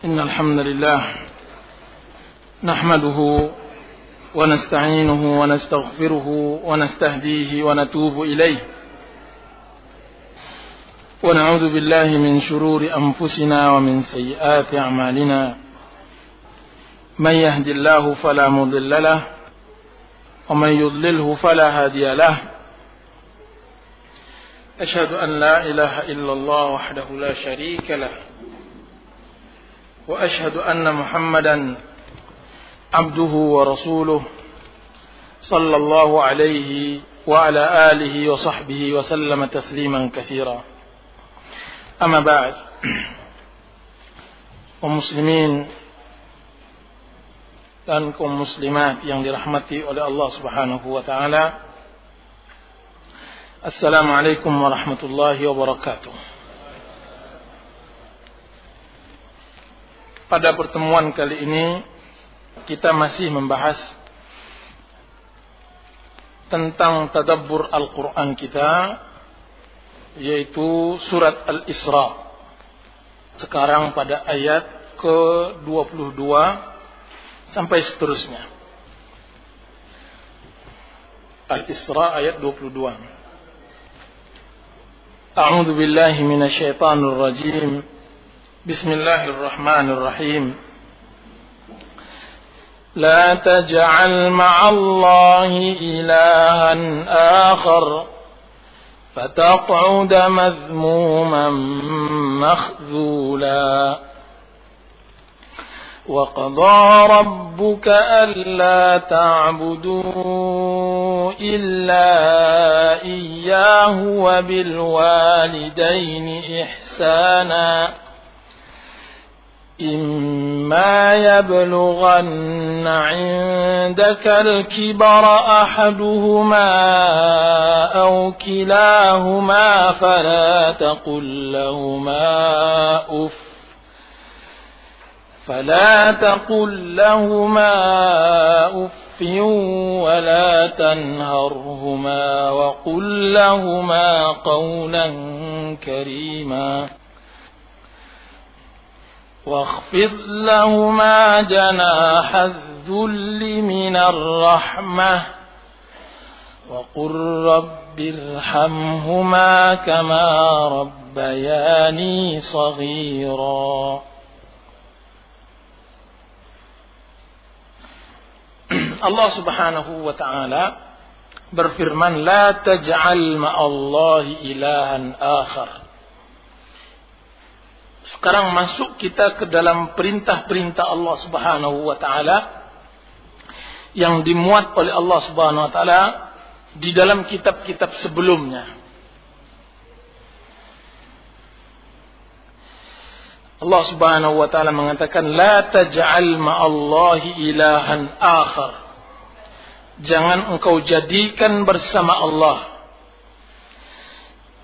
إن الحمد لله نحمده ونستعينه ونستغفره ونستهديه ونتوب إليه ونعوذ بالله من شرور أنفسنا ومن سيئات أعمالنا من يهد الله فلا مضل له ومن يضلله فلا هادي له أشهد أن لا إله إلا الله وحده لا شريك له وأشهد أن محمدا عبده ورسوله صلى الله عليه وعلى آله وصحبه وسلم تسليما كثيرا أما بعد ومسلمين dan kaum muslimat yang dirahmati oleh Allah Subhanahu wa taala. Assalamualaikum warahmatullahi wabarakatuh. Pada pertemuan kali ini kita masih membahas tentang tadabbur Al-Quran kita, yaitu surat Al-Isra. Sekarang pada ayat ke-22 sampai seterusnya. Al-Isra ayat 22. A'udzu billahi minasyaitonir rajim. Bismillahirrahmanirrahim. La taj'al ma'allahi ilahan akhar fataq'ud madhmuman makhzula. وَقَضَى رَبُّكَ أَلَّا تَعْبُدُوا إِلَّا إِيَّاهُ وَبِالْوَالِدَيْنِ إِحْسَانًا إِمَّا يَبْلُغَنَّ عِندَكَ الْكِبَرَ أَحَدُهُمَا أَوْ كِلَاهُمَا فَلَا تَقُل لهما أف ولا تنهرهما وقل لهما قولا كريما واخفض لهما جناح الذل من الرحمة وقل رب ارحمهما كما ربياني صغيرا. Allah Subhanahu wa taala berfirman, la taj'al ma'allahi ilahan akhar. Sekarang masuk kita ke dalam perintah-perintah Allah Subhanahu wa taala yang dimuat oleh Allah Subhanahu wa taala di dalam kitab-kitab sebelumnya. Allah Subhanahu wa taala mengatakan, la taj'al ma'allahi ilahan akhar. Jangan engkau jadikan bersama Allah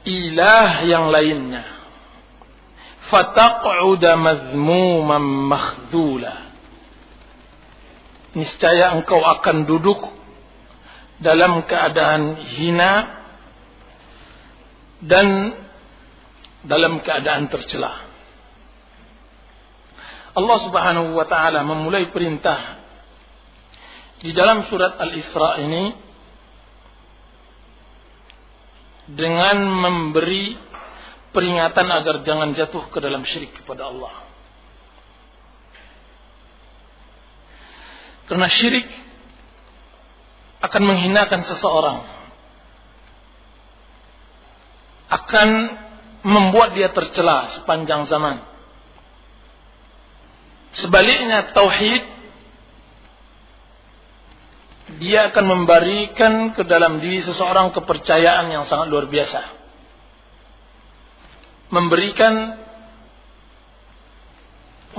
ilah yang lainnya. Fataq'uda mazmuman makhdula. Niscaya engkau akan duduk dalam keadaan hina dan dalam keadaan tercela. Allah Subhanahu wa taala memulai perintah di dalam surat Al-Isra ini dengan memberi peringatan agar jangan jatuh ke dalam syirik kepada Allah. Karena syirik akan menghinakan seseorang, akan membuat dia tercela sepanjang zaman. Sebaliknya tauhid, dia akan memberikan ke dalam diri seseorang kepercayaan yang sangat luar biasa. Memberikan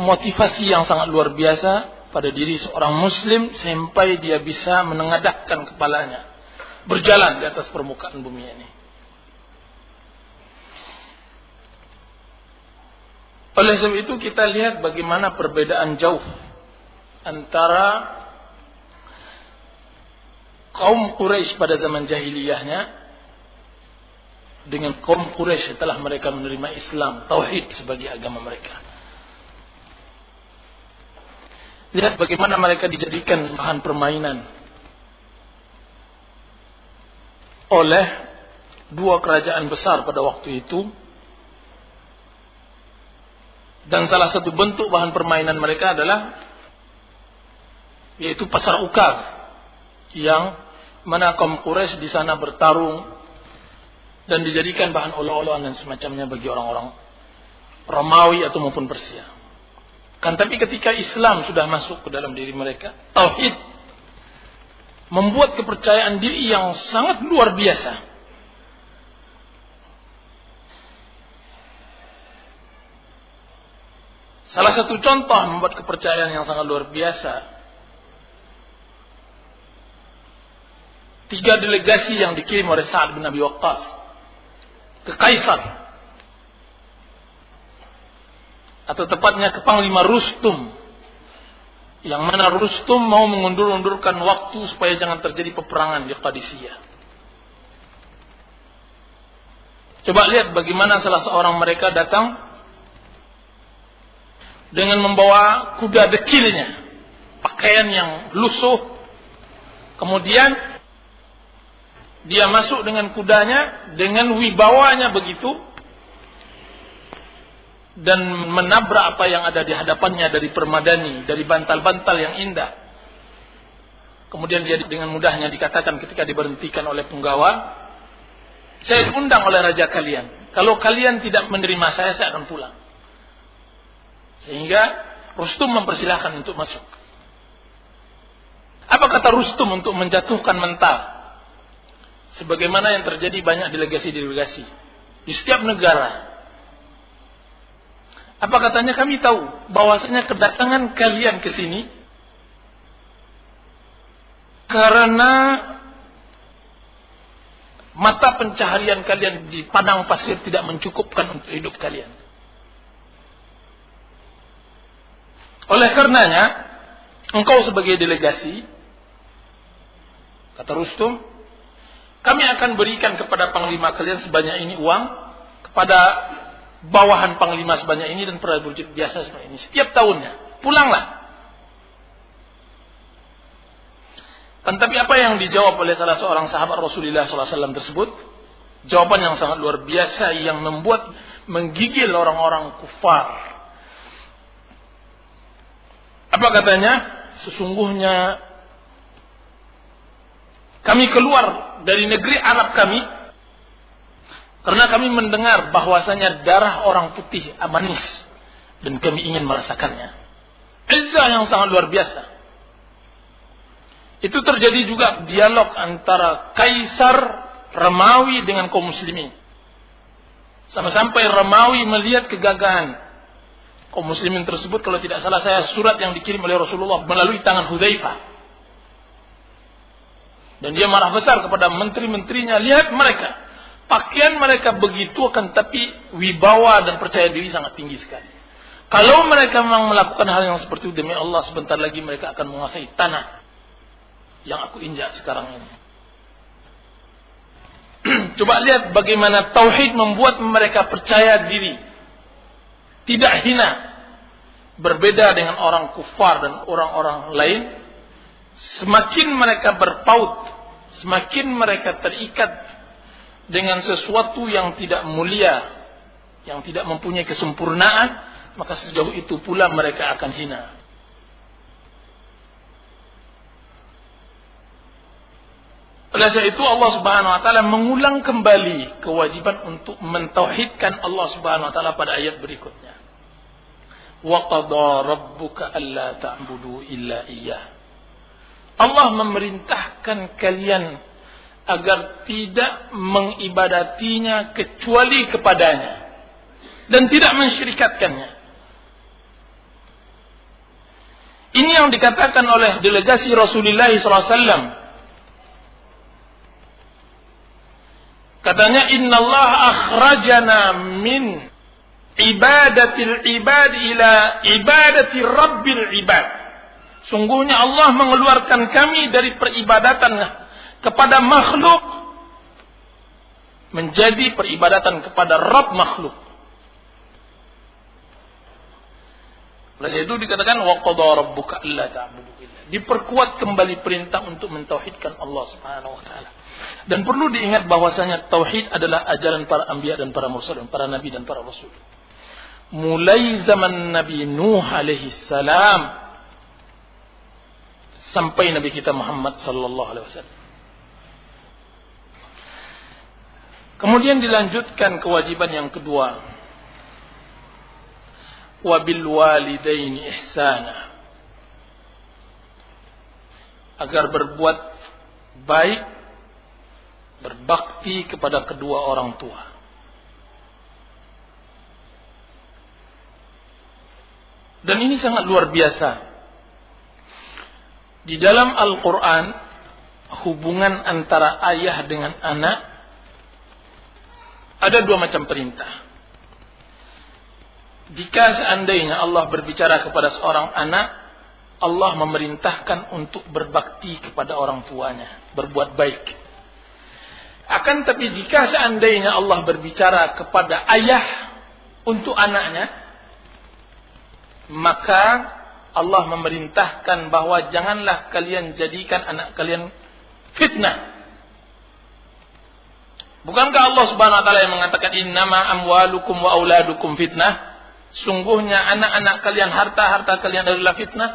motivasi yang sangat luar biasa pada diri seorang muslim sampai dia bisa menengadahkan kepalanya berjalan di atas permukaan bumi ini. Oleh sebab itu kita lihat bagaimana perbedaan jauh antara kaum Quraisy pada zaman jahiliyahnya dengan kaum Quraisy setelah mereka menerima Islam, tauhid sebagai agama mereka. Lihat bagaimana mereka dijadikan bahan permainan oleh dua kerajaan besar pada waktu itu. Dan salah satu bentuk bahan permainan mereka adalah yaitu pasar Ukaz, yang mana kaum Quraisy di sana bertarung dan dijadikan bahan olok-olokan dan semacamnya bagi orang-orang Romawi atau maupun Persia. Kan tapi ketika Islam sudah masuk ke dalam diri mereka, tauhid membuat kepercayaan diri yang sangat luar biasa. Salah satu contoh membuat kepercayaan yang sangat luar biasa, 3 delegasi yang dikirim oleh Sa'ad bin Abi Waqqas ke Kaisar, atau tepatnya ke Panglima Rustum, yang mana Rustum mau mengundur-undurkan waktu supaya jangan terjadi peperangan di Qadisiyah. Coba lihat bagaimana salah seorang mereka datang dengan membawa kuda dekilnya, pakaian yang lusuh. Kemudian dia masuk dengan kudanya, dengan wibawanya begitu, dan menabrak apa yang ada di hadapannya dari permadani, dari bantal-bantal yang indah. Kemudian dia dengan mudahnya dikatakan ketika diberhentikan oleh penggawa, saya diundang oleh raja kalian. Kalau kalian tidak menerima saya akan pulang. Sehingga Rustum mempersilahkan untuk masuk. Apa kata Rustum untuk menjatuhkan mental? Sebagaimana yang terjadi banyak delegasi-delegasi di setiap negara. Apa katanya? Kami tahu bahwasanya kedatangan kalian ke sini karena mata pencaharian kalian di padang pasir tidak mencukupkan untuk hidup kalian. Oleh karenanya, engkau sebagai delegasi, kata Rustum, kami akan berikan kepada panglima kalian sebanyak ini uang, kepada bawahan panglima sebanyak ini, dan prajurit biasa sebanyak ini. Setiap tahunnya, pulanglah. Tetapi apa yang dijawab oleh salah seorang sahabat Rasulullah SAW tersebut, jawaban yang sangat luar biasa yang membuat menggigil orang-orang kufar. Apa katanya? Sesungguhnya kami keluar dari negeri Arab kami karena kami mendengar bahwasanya darah orang putih manis dan kami ingin merasakannya. Izzah yang sangat luar biasa. Itu terjadi juga dialog antara Kaisar Romawi dengan kaum muslimin. Sampai Romawi melihat kegagahan kaum muslimin tersebut. Kalau tidak salah saya, surat yang dikirim oleh Rasulullah melalui tangan Hudzaifah. Dan dia marah besar kepada menteri-menterinya. Lihat mereka, pakaian mereka begitu, akan tapi wibawa dan percaya diri sangat tinggi sekali. Kalau mereka memang melakukan hal yang seperti itu, demi Allah sebentar lagi mereka akan menguasai tanah yang aku injak sekarang ini. Coba lihat bagaimana tauhid membuat mereka percaya diri, tidak hina. Berbeda dengan orang kufar dan orang-orang lain, semakin mereka berpaut, semakin mereka terikat dengan sesuatu yang tidak mulia, yang tidak mempunyai kesempurnaan, maka sejauh itu pula mereka akan hina. Oleh sebab itu Allah Subhanahu wa taala mengulang kembali kewajiban untuk mentauhidkan Allah Subhanahu wa taala pada ayat berikutnya. Wa qada rabbuka alla ta'budu illa iyyah. Allah memerintahkan kalian agar tidak mengibadatinya kecuali kepadanya dan tidak mensyirikatkannya. Ini yang dikatakan oleh delegasi Rasulullah SAW. Katanya, innallaha akhrajana min ibadatil ibad ila ibadati rabbil ibad. Sungguhnya Allah mengeluarkan kami dari peribadatan kepada makhluk menjadi peribadatan kepada Rabb makhluk. Oleh itu dikatakan wa qadara rabbuka alla ta'budu illa. Diperkuat kembali perintah untuk mentauhidkan Allah Subhanahu wa taala. Dan perlu diingat bahwasanya tauhid adalah ajaran para anbiya dan para mursalin, para nabi dan para rasul. Mulai zaman Nabi Nuh alaihi salam sampai Nabi kita Muhammad sallallahu alaihi wasallam. Kemudian dilanjutkan kewajiban yang kedua. Wabil walidaini ihsana. Agar berbuat baik, berbakti kepada kedua orang tua. Dan ini sangat luar biasa. Di dalam Al-Quran, hubungan antara ayah dengan anak ada dua macam perintah. Jika seandainya Allah berbicara kepada seorang anak, Allah memerintahkan untuk berbakti kepada orang tuanya, berbuat baik. Akan tapi jika seandainya Allah berbicara kepada ayah untuk anaknya, maka Allah memerintahkan bahwa janganlah kalian jadikan anak kalian fitnah. Bukankah Allah Subhanahu wa taala yang mengatakan innama amwalukum wa auladukum fitnah? Sungguhnya anak-anak kalian, harta-harta kalian adalah fitnah.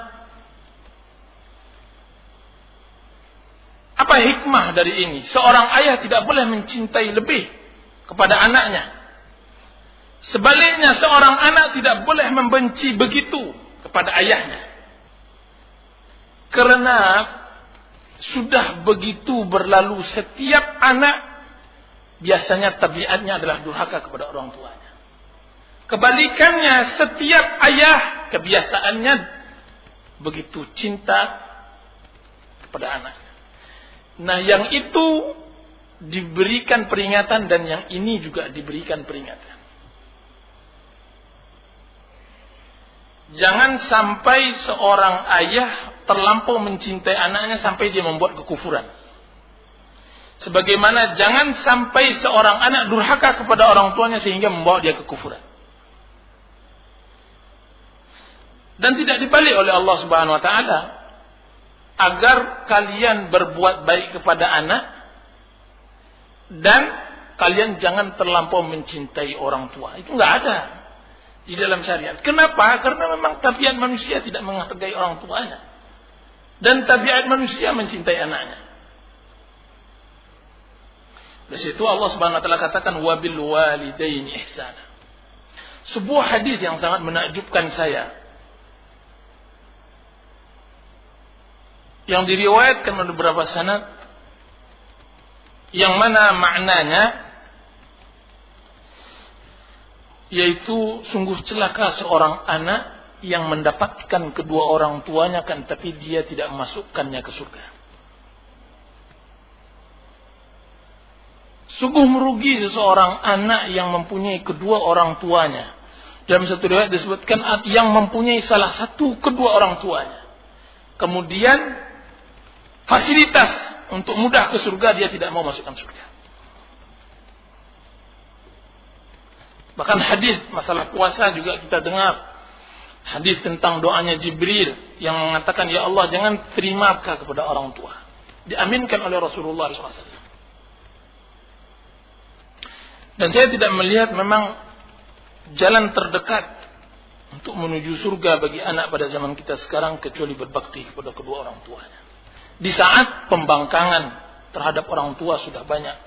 Apa hikmah dari ini? Seorang ayah tidak boleh mencintai lebih kepada anaknya. Sebaliknya seorang anak tidak boleh membenci begitu kepada ayahnya. Karena sudah begitu berlalu, setiap anak biasanya tabiatnya adalah durhaka kepada orang tuanya. Kebalikannya, setiap ayah kebiasaannya begitu cinta kepada anaknya. Nah, yang itu diberikan peringatan dan yang ini juga diberikan peringatan. Jangan sampai seorang ayah terlampau mencintai anaknya sampai dia membuat kekufuran. Sebagaimana jangan sampai seorang anak durhaka kepada orang tuanya sehingga membawa dia kekufuran. Dan tidak dibalik oleh Allah Subhanahu wa taala agar kalian berbuat baik kepada anak dan kalian jangan terlampau mencintai orang tua. Itu enggak ada di dalam syariat. Kenapa? Karena memang tabiat manusia tidak menghargai orang tuanya. Dan tabiat manusia mencintai anaknya. Dari situ Allah Subhanahu wa taala katakan wabil walidaini ihsana. Sebuah hadis yang sangat menakjubkan saya, yang diriwayatkan oleh beberapa sanad, yang mana maknanya yaitu sungguh celaka seorang anak yang mendapatkan kedua orang tuanya kan tapi dia tidak memasukkannya ke surga. Sungguh merugi seseorang anak yang mempunyai kedua orang tuanya. Dalam satu riwayat disebutkan yang mempunyai salah satu kedua orang tuanya. Kemudian fasilitas untuk mudah ke surga dia tidak mau masukkan surga. Bahkan hadis masalah puasa juga kita dengar. Hadis tentang doanya Jibril yang mengatakan, ya Allah jangan terima kepada orang tua. Diaminkan oleh Rasulullah SAW. Dan saya tidak melihat memang jalan terdekat untuk menuju surga bagi anak pada zaman kita sekarang kecuali berbakti kepada kedua orang tuanya. Di saat pembangkangan terhadap orang tua sudah banyak.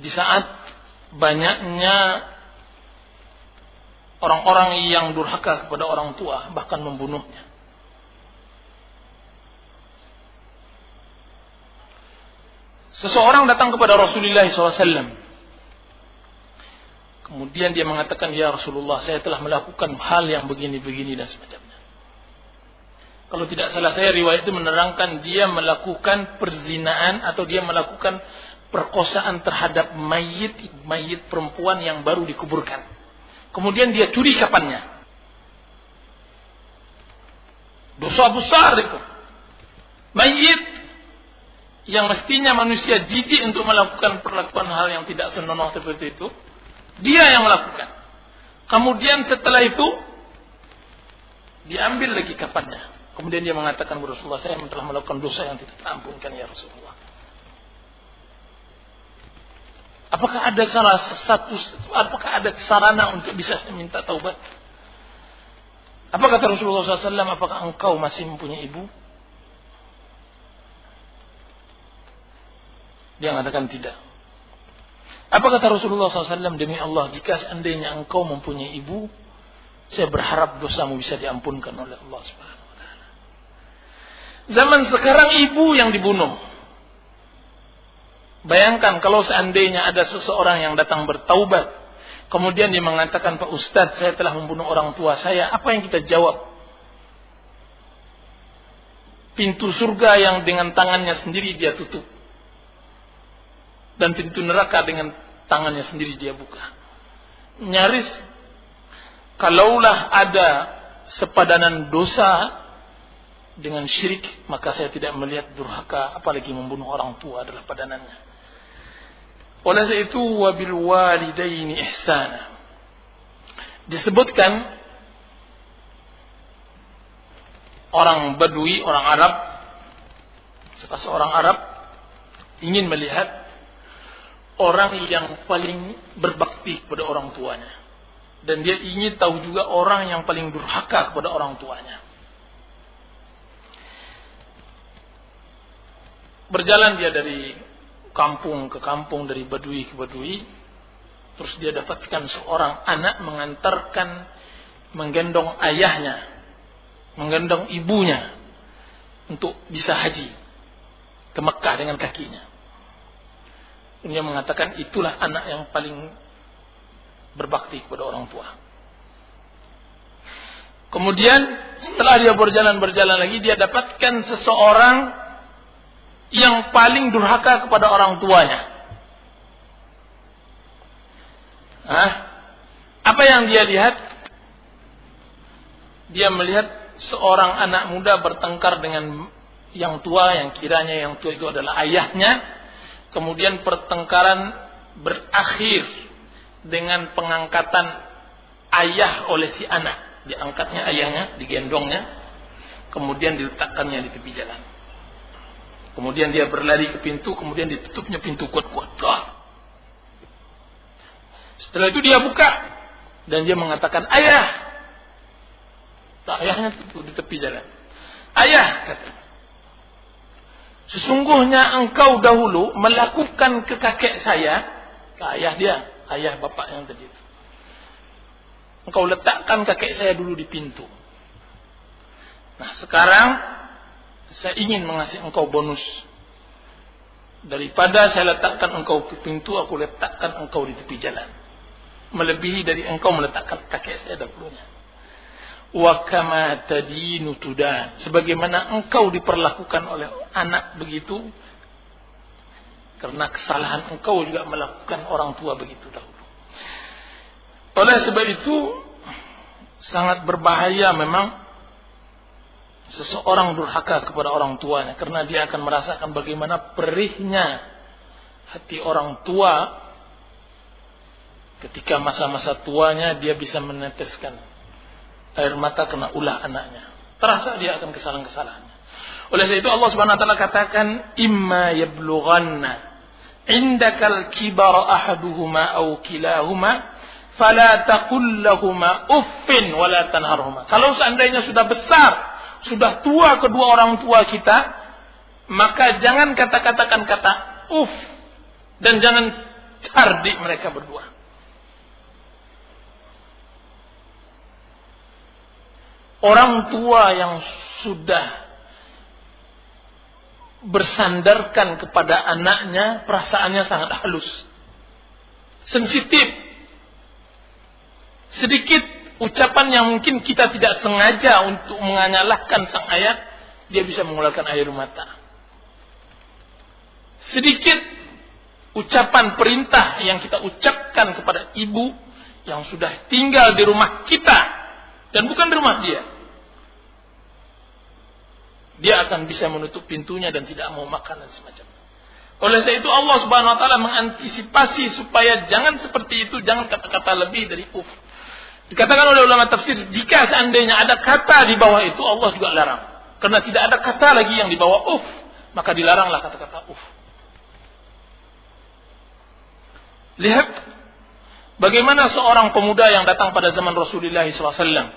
Di saat banyaknya orang-orang yang durhaka kepada orang tua, bahkan membunuhnya. Seseorang datang kepada Rasulullah SAW. Kemudian dia mengatakan, ya Rasulullah, saya telah melakukan hal yang begini-begini dan semacamnya. Kalau tidak salah saya, riwayat itu menerangkan dia melakukan perzinaan atau dia melakukan perkosaan terhadap mayit perempuan yang baru dikuburkan. Kemudian dia curi kapannya. Dosa besar itu. Mayit yang mestinya manusia jijik untuk melakukan perlakuan hal yang tidak senonoh seperti itu, dia yang melakukan. Kemudian setelah itu Diambil lagi kafannya. Kemudian dia mengatakan kepada Rasulullah, saya telah melakukan dosa yang tidak terampunkan ya Rasulullah. Apakah ada sarana untuk bisa minta taubat? Apa kata Rasulullah SAW? Apakah engkau masih mempunyai ibu? Dia mengatakan tidak. Apa kata Rasulullah SAW? Demi Allah, jika seandainya engkau mempunyai ibu, saya berharap dosamu bisa diampunkan oleh Allah Subhanahu wa Ta'ala. Zaman sekarang ibu yang dibunuh. Bayangkan kalau seandainya ada seseorang yang datang bertaubat, kemudian dia mengatakan, Pak Ustadz, saya telah membunuh orang tua saya. Apa yang kita jawab? Pintu surga yang dengan tangannya sendiri dia tutup, dan pintu neraka dengan tangannya sendiri dia buka. Nyaris, kalaulah ada sepadanan dosa dengan syirik, maka saya tidak melihat durhaka, apalagi membunuh orang tua adalah padanannya. Oleh sebab itu, wabil walidaini ihsana. Disebutkan orang Badui, orang Arab, seorang Arab ingin melihat orang yang paling berbakti kepada orang tuanya, dan dia ingin tahu juga orang yang paling durhaka kepada orang tuanya. Berjalan dia dari kampung ke kampung, dari Badui ke Badui. Terus dia dapatkan seorang anak menggendong ayahnya, menggendong ibunya untuk bisa haji ke Mekah dengan kakinya. Dia mengatakan itulah anak yang paling berbakti kepada orang tua. Kemudian setelah dia berjalan lagi, dia dapatkan seseorang yang paling durhaka kepada orang tuanya. Apa yang dia lihat? Dia melihat seorang anak muda bertengkar dengan yang tua, yang kiranya yang tua itu adalah ayahnya. Kemudian pertengkaran berakhir dengan pengangkatan ayah oleh si anak. Diangkatnya ayahnya, digendongnya, kemudian diletakkannya di tepi jalan. Kemudian dia berlari ke pintu, kemudian ditutupnya pintu kuat-kuat. Setelah itu dia buka, dan dia mengatakan, ayah. Ayahnya di tepi jalan. Ayah, kata, sesungguhnya engkau dahulu melakukan ke kakek saya, ke ayah dia, ayah bapak yang tadi. Engkau letakkan kakek saya dulu di pintu. Nah, sekarang saya ingin mengasih engkau bonus. Daripada saya letakkan engkau ke pintu, aku letakkan engkau di tepi jalan. Melebihi dari engkau meletakkan kakek saya dahulunya. Wa kama tadinu tudan. Sebagaimana engkau diperlakukan oleh anak begitu, karena kesalahan engkau juga melakukan orang tua begitu dahulu. Oleh sebab itu, sangat berbahaya memang seseorang durhaka kepada orang tuanya, karena dia akan merasakan bagaimana perihnya hati orang tua ketika masa-masa tuanya dia bisa meneteskan air mata kena ulah anaknya. Terasa dia akan kesalahan-kesalahannya. Oleh sebab itu Allah Subhanahu wa taala katakan, imma yablughanna indakal kibara ahaduhuma aw kilahuma fala taqul lahumā uffin wala tanharhuma. Kalau seandainya sudah besar, sudah tua kedua orang tua kita, maka jangan kata-katakan kata uff, dan jangan cardik mereka berdua. Orang tua yang sudah bersandarkan kepada anaknya, perasaannya sangat halus, sensitif. Sedikit ucapan yang mungkin kita tidak sengaja untuk menyalahkan sang ayah, dia bisa mengeluarkan air mata. Sedikit ucapan perintah yang kita ucapkan kepada ibu yang sudah tinggal di rumah kita dan bukan di rumah dia, dia akan bisa menutup pintunya dan tidak mau makan dan semacamnya. Oleh sebab itu Allah Subhanahu wa taala mengantisipasi supaya jangan seperti itu, jangan kata-kata lebih dari uff. Dikatakan oleh ulama tafsir, jika seandainya ada kata di bawah itu, Allah juga larang. Karena tidak ada kata lagi yang di bawah uf, maka dilaranglah kata-kata uf. Lihat bagaimana seorang pemuda yang datang pada zaman Rasulullah SAW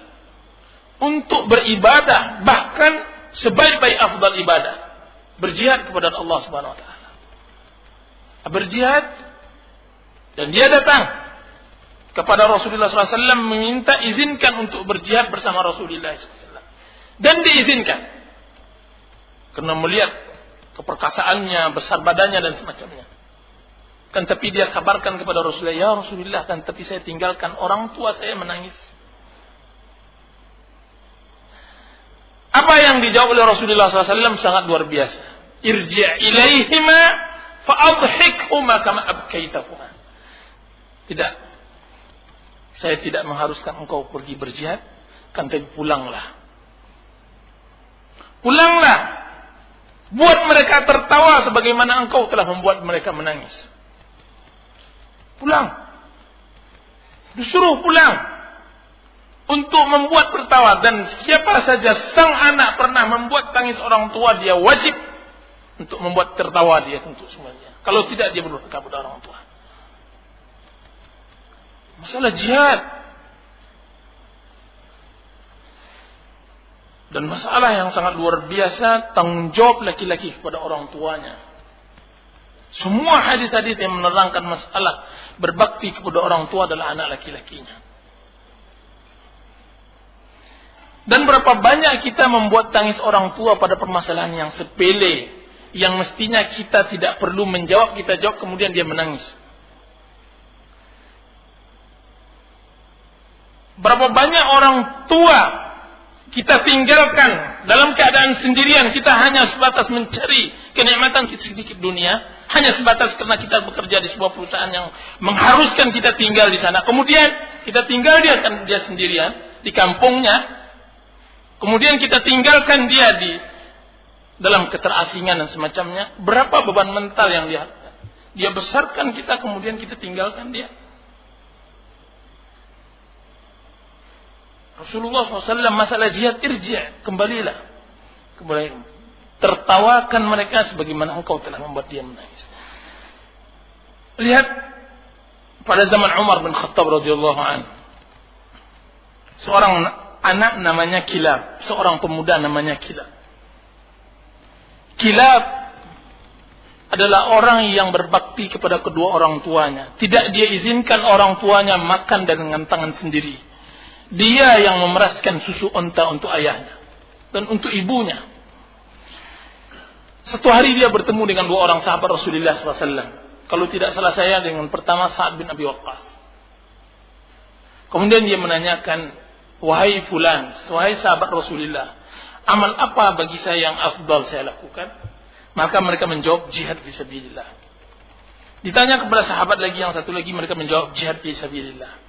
untuk beribadah, bahkan sebaik-baik afdal ibadah, berjihad kepada Allah Subhanahu wa taala. Berjihad, dan dia datang kepada Rasulullah SAW meminta izinkan untuk berjihad bersama Rasulullah SAW. Dan diizinkan. Karena melihat keperkasaannya, besar badannya dan semacamnya. Kan tapi dia kabarkan kepada Rasulullah, ya Rasulullah, kan tapi saya tinggalkan orang tua saya menangis. Apa yang dijawab oleh Rasulullah SAW sangat luar biasa. Irji' ilaihima fa'adhikhuma kama abkaitahuma. Tidak. Saya tidak mengharuskan engkau pergi berjihad, kan tapi pulanglah. Pulanglah. Buat mereka tertawa sebagaimana engkau telah membuat mereka menangis. Pulang. Disuruh pulang. Untuk membuat tertawa. Dan siapa saja sang anak pernah membuat tangis orang tua, dia wajib untuk membuat tertawa dia untuk semuanya. Kalau tidak, dia berdoa kepada orang tua. Masalah jihad. Dan masalah yang sangat luar biasa, tanggung jawab laki-laki kepada orang tuanya. Semua hadis-hadis yang menerangkan masalah berbakti kepada orang tua adalah anak laki-lakinya. Dan berapa banyak kita membuat tangis orang tua pada permasalahan yang sepele, yang mestinya kita tidak perlu menjawab, kita jawab kemudian dia menangis. Berapa banyak orang tua kita tinggalkan dalam keadaan sendirian, kita hanya sebatas mencari kenikmatan sedikit dunia, hanya sebatas karena kita bekerja di sebuah perusahaan yang mengharuskan kita tinggal di sana. Kemudian kita tinggal dia sendirian di kampungnya, kemudian kita tinggalkan dia di dalam keterasingan dan semacamnya. Berapa beban mental yang dia besarkan kita, kemudian kita tinggalkan dia. Rasulullah SAW masalah jihad, irji', kembalilah. Kembali. Tertawakan mereka sebagaimana engkau telah membuat dia menangis. Lihat pada zaman Umar bin Khattab radhiyallahu anhu. Seorang anak namanya Kilab, seorang pemuda namanya Kilab. Kilab adalah orang yang berbakti kepada kedua orang tuanya. Tidak dia izinkan orang tuanya makan dengan tangan sendiri. Dia yang memeraskan susu onta untuk ayahnya dan untuk ibunya. Satu hari dia bertemu dengan dua orang sahabat Rasulullah SAW. Kalau tidak salah saya dengan pertama Sa'ad bin Abi Waqqas. Kemudian dia menanyakan, wahai fulan, wahai sahabat Rasulullah, amal apa bagi saya yang afdal saya lakukan? Maka mereka menjawab jihad fisabilillah. Ditanya kepada sahabat lagi yang satu lagi, mereka menjawab jihad fisabilillah.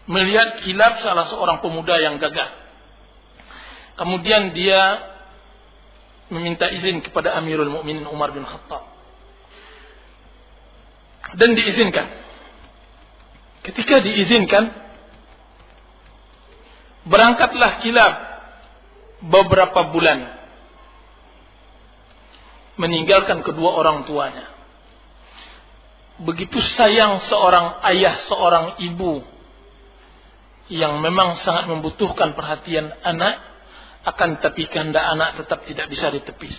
Melihat Kilab salah seorang pemuda yang gagah. Kemudian dia meminta izin kepada Amirul Mukminin Umar bin Khattab. Dan diizinkan. Ketika diizinkan, berangkatlah Kilab beberapa bulan meninggalkan kedua orang tuanya. Begitu sayang seorang ayah, seorang ibu yang memang sangat membutuhkan perhatian anak, akan tapi kehendak anak tetap tidak bisa ditepis.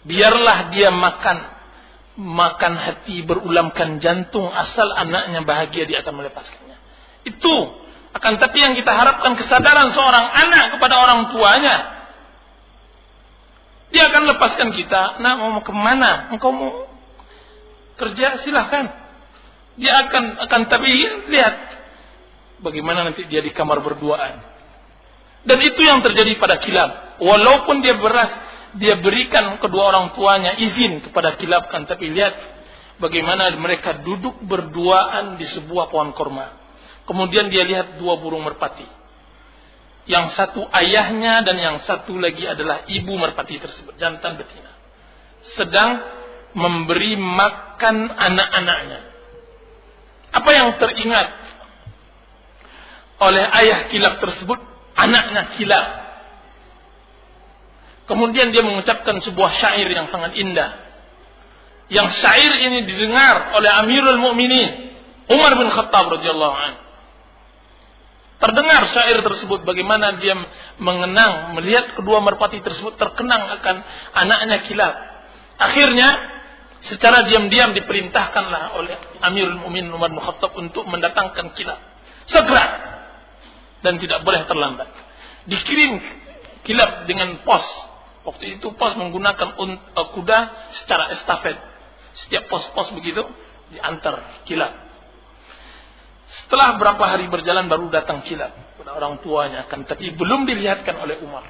Biarlah dia makan hati, berulamkan jantung, asal anaknya bahagia dia akan melepaskannya. Itu akan tapi yang kita harapkan kesadaran seorang anak kepada orang tuanya. Dia akan lepaskan kita. Nak, mau kemana? Engkau mau kerja, silahkan. Dia akan tapi lihat bagaimana nanti dia di kamar berduaan. Dan itu yang terjadi pada Kilab. Walaupun dia berikan kedua orang tuanya izin kepada Kilab, kan tapi lihat bagaimana mereka duduk berduaan di sebuah pohon korma. Kemudian dia lihat dua burung merpati. Yang satu ayahnya dan yang satu lagi adalah ibu merpati tersebut, jantan betina. Sedang memberi makan anak-anaknya. Apa yang teringat oleh ayah kilab tersebut, anaknya kilab. Kemudian dia mengucapkan sebuah syair yang sangat indah. Yang syair ini didengar oleh Amirul Mukminin Umar bin Khattab radhiyallahu anhu. Terdengar syair tersebut, bagaimana dia mengenang, melihat kedua merpati tersebut terkenang akan anaknya kilab. Akhirnya secara diam-diam diperintahkanlah oleh Amirul Mukminin Umar bin Khattab untuk mendatangkan kilab segera dan tidak boleh terlambat. Dikirim kilab dengan pos. Waktu itu pos menggunakan kuda secara estafet. Setiap pos-pos begitu diantar kilab. Setelah berapa hari berjalan baru datang kilab kepada orang tuanya, tapi belum dilihatkan oleh Umar.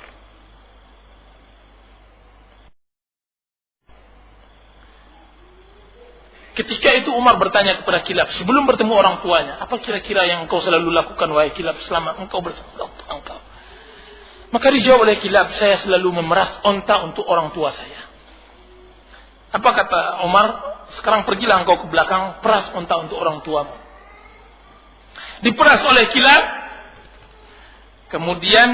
Ketika itu Umar bertanya kepada kilab sebelum bertemu orang tuanya, apa kira-kira yang engkau selalu lakukan wahai kilab selama engkau bersama engkau? Maka dijawab oleh kilab, saya selalu memeras onta untuk orang tua saya. Apa kata Umar? Sekarang pergilah engkau ke belakang, peras onta untuk orang tuamu. Diperas oleh kilab, kemudian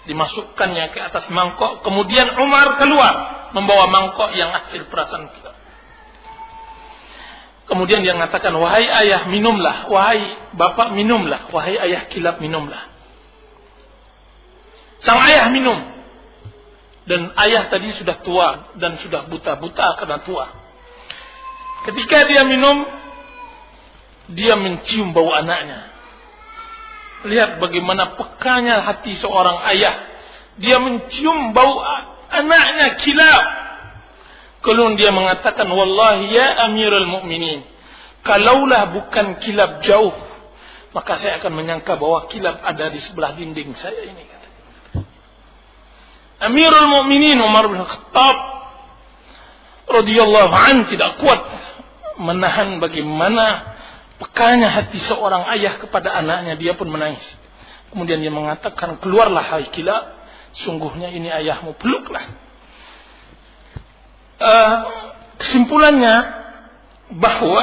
dimasukkannya ke atas mangkok, kemudian Umar keluar membawa mangkok yang hasil perasan kilab. Kemudian dia mengatakan, wahai ayah minumlah, wahai bapak minumlah, wahai ayah kilab minumlah. Sang ayah minum, dan ayah tadi sudah tua dan sudah buta karena tua. Ketika dia minum, dia mencium bau anaknya. Lihat bagaimana pekanya hati seorang ayah. Dia mencium bau anaknya kilab. Kemudian dia mengatakan, wallahi ya Amirul Mukminin, kalaulah bukan kilab jauh, maka saya akan menyangka bahwa kilab ada di sebelah dinding saya ini. Amirul Mukminin Umar bin Khattab radhiyallahu anhu tidak kuat menahan bagaimana pekanya hati seorang ayah kepada anaknya, dia pun menangis. Kemudian dia mengatakan, keluarlah hai kilab, sungguhnya ini ayahmu, peluklah. Kesimpulannya bahwa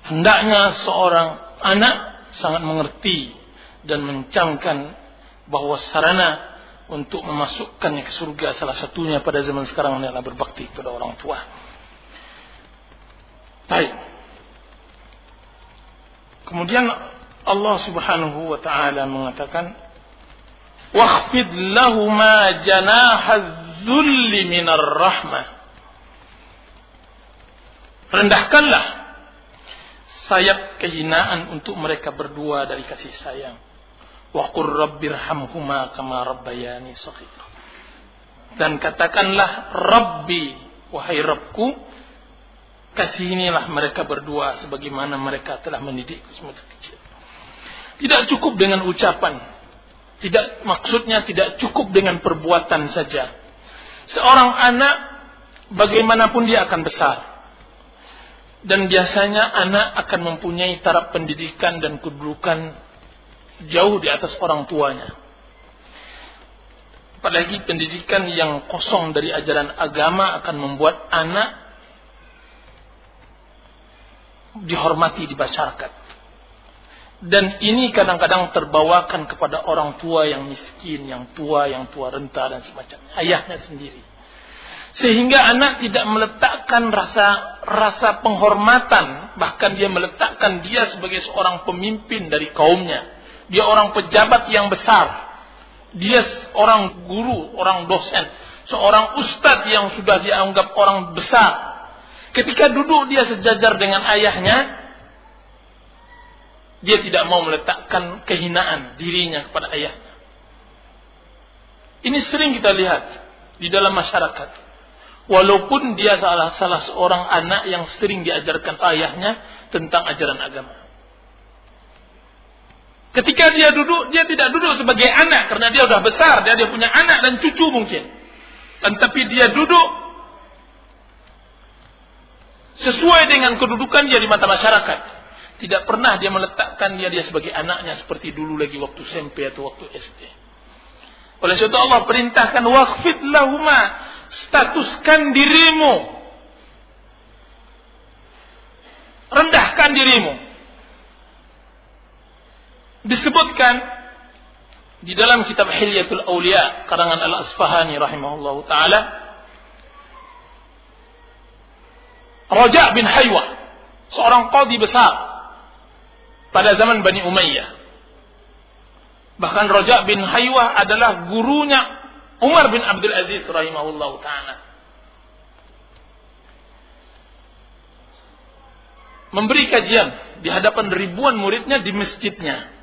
hendaknya seorang anak sangat mengerti dan mencamkan bahwa sarana untuk memasukkannya ke surga salah satunya pada zaman sekarang adalah berbakti kepada orang tua. Baik. Kemudian Allah Subhanahu wa taala mengatakan, "Wakhfid lahumā janāha-dzulli minar rahmah." Rendahkanlah sayap kehinaan untuk mereka berdua dari kasih sayang. Wa qur rabbirhamhuma kama rabbayani shaghira. Dan katakanlah, Rabbi, wahai Rabbku, kasihinilah mereka berdua sebagaimana mereka telah mendidikku semasa kecil. Tidak cukup dengan ucapan. Maksudnya tidak cukup dengan perbuatan saja. Seorang anak bagaimanapun dia akan besar. Dan biasanya anak akan mempunyai taraf pendidikan dan kedudukan jauh di atas orang tuanya. Apalagi pendidikan yang kosong dari ajaran agama akan membuat anak dihormati di masyarakat. Dan ini kadang-kadang terbawakan kepada orang tua yang miskin, yang tua renta dan semacamnya, ayahnya sendiri. Sehingga anak tidak meletakkan rasa penghormatan, bahkan dia meletakkan dia sebagai seorang pemimpin dari kaumnya. Dia orang pejabat yang besar. Dia orang guru, orang dosen, seorang ustadz yang sudah dianggap orang besar. Ketika duduk dia sejajar dengan ayahnya, dia tidak mau meletakkan kehinaan dirinya kepada ayahnya. Ini sering kita lihat di dalam masyarakat. Walaupun dia salah seorang anak yang sering diajarkan ayahnya tentang ajaran agama. Ketika dia duduk, dia tidak duduk sebagai anak karena dia sudah besar, dia punya anak dan cucu mungkin. Tetapi dia duduk sesuai dengan kedudukan dia di mata masyarakat. Tidak pernah dia meletakkan dia sebagai anaknya seperti dulu lagi waktu SMP atau waktu SD. Oleh sebab itu Allah perintahkan, waqfid lahuma, statuskan dirimu, rendahkan dirimu. Disebutkan di dalam kitab Hilyatul Auliya karangan Al-Asfahani rahimahullahu taala, Raja bin Haywah, seorang qadhi besar pada zaman Bani Umayyah. Bahkan Raja bin Haywah adalah gurunya Umar bin Abdul Aziz rahimahullahu taala. Memberi kajian di hadapan ribuan muridnya di masjidnya.